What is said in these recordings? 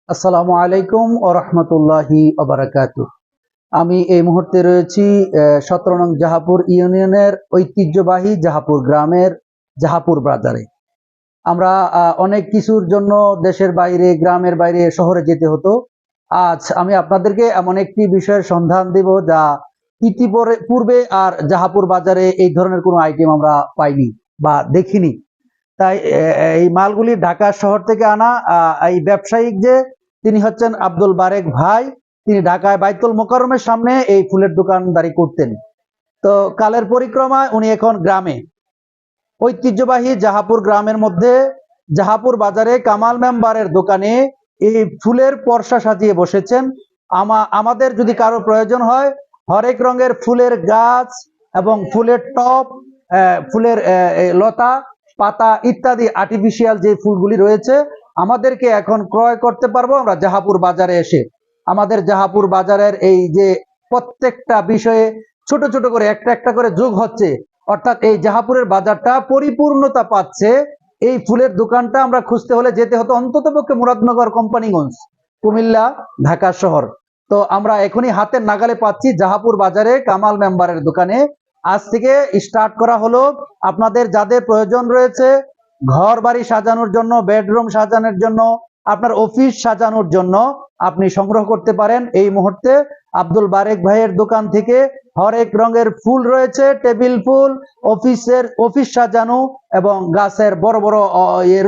আসসালামু আলাইকুম ও রহমতুল্লাহি ওবারাকাতুহ। আমি এই মুহূর্তে রয়েছি 17 নং জাহাপুর ইউনিয়নের ঐতিহ্যবাহী জাহাপুর গ্রামের জাহাপুর বাজারে। আমরা অনেক কিছুর জন্য দেশের বাইরে, গ্রামের বাইরে, শহরে যেতে হতো। আজ আমি আপনাদেরকে এমন একটি বিষয়ের সন্ধান দেব যা পূর্বে আর জাহাপুর বাজারে এই ধরনের কোনো আইটেম আমরা পাইনি বা দেখিনি। তাই এই মালগুলি ঢাকা শহর থেকে আনা। এই ব্যবসায়িক যে তিনি হচ্ছেন আব্দুল বারেক ভাই, তিনি ঢাকায় বাইতুল মোকাররমের সামনে এই ফুলের দোকানদারি করতেন। তো কালের পরিক্রমায় উনি এখন গ্রামে, ঐতিহ্যবাহী জাহাপুর গ্রামের মধ্যে জাহাপুর বাজারে কামাল মেম্বারের দোকানে এই ফুলের পরশা সাজিয়ে বসেছেন। আমাদের যদি কারো প্রয়োজন হয় হরেক রঙের ফুলের গাছ এবং ফুলের টব, ফুলের লতা পাতা ইত্যাদি আর্টিফিশিয়াল যে ফুলগুলি রয়েছে আমাদেরকে এখন ক্রয় করতে পারবো আমরা জাহাপুর বাজারে এসে। আমাদের জাহাপুর বাজারের এই যে প্রত্যেকটা বিষয়ে ছোট ছোট করে একটা একটা করে যোগ হচ্ছে, অর্থাৎ এই জাহাপুরের বাজারটা পরিপূর্ণতা পাচ্ছে। এই ফুলের দোকানটা আমরা খুঁজতে হলে যেতে হতো অন্ততপক্ষে মুরাদনগর, কোম্পানিগঞ্জ, কুমিল্লা, ঢাকা শহর। তো আমরা এখনই হাতের নাগালে পাচ্ছি জাহাপুর বাজারে কামাল মেম্বারের দোকানে। আজ থেকে স্টার্ট করা হলো। আপনাদের যাদের প্রয়োজন রয়েছে ঘর বাড়ি সাজানোর জন্য, বেডরুম সাজানোর জন্য, আপনার অফিস সাজানোর জন্য আপনি সংগ্রহ করতে পারেন। এই মুহূর্তে আব্দুল বারেক ভাইয়ের দোকান থেকে হরেক রঙের ফুল রয়েছে, টেবিল ফুল, অফিস সাজানো এবং গাছের বড় বড়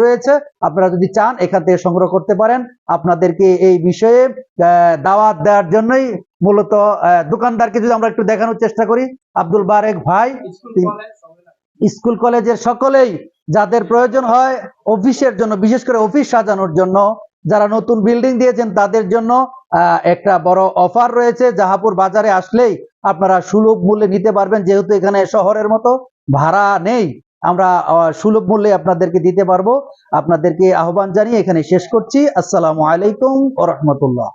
রয়েছে। আপনারা যদি চান এখান থেকে সংগ্রহ করতে পারেন। আপনাদেরকে এই বিষয়ে দাওয়াত দেওয়ার জন্যই মূলত দোকানদারকে যদি আমরা একটু দেখানোর চেষ্টা করি। আব্দুল বারেক ভাই স্কুল কলেজের সকলেই যাদের প্রয়োজন হয় অফিসের জন্য, বিশেষ করে অফিস সাজানোর জন্য, যারা নতুন বিল্ডিং দিয়েছেন তাদের জন্য একটা বড় অফার রয়েছে। জাহাপুর বাজারে আসলেই আপনারা সুলভ মূল্যে নিতে পারবেন, যেহেতু এখানে শহরের মতো ভাড়া নেই। আমরা সুলভ মূল্যে আপনাদেরকে দিতে পারবো। আপনাদেরকে আহ্বান জানিয়ে এখানে শেষ করছি। আসসালামু আলাইকুম ওয়া রাহমাতুল্লাহ।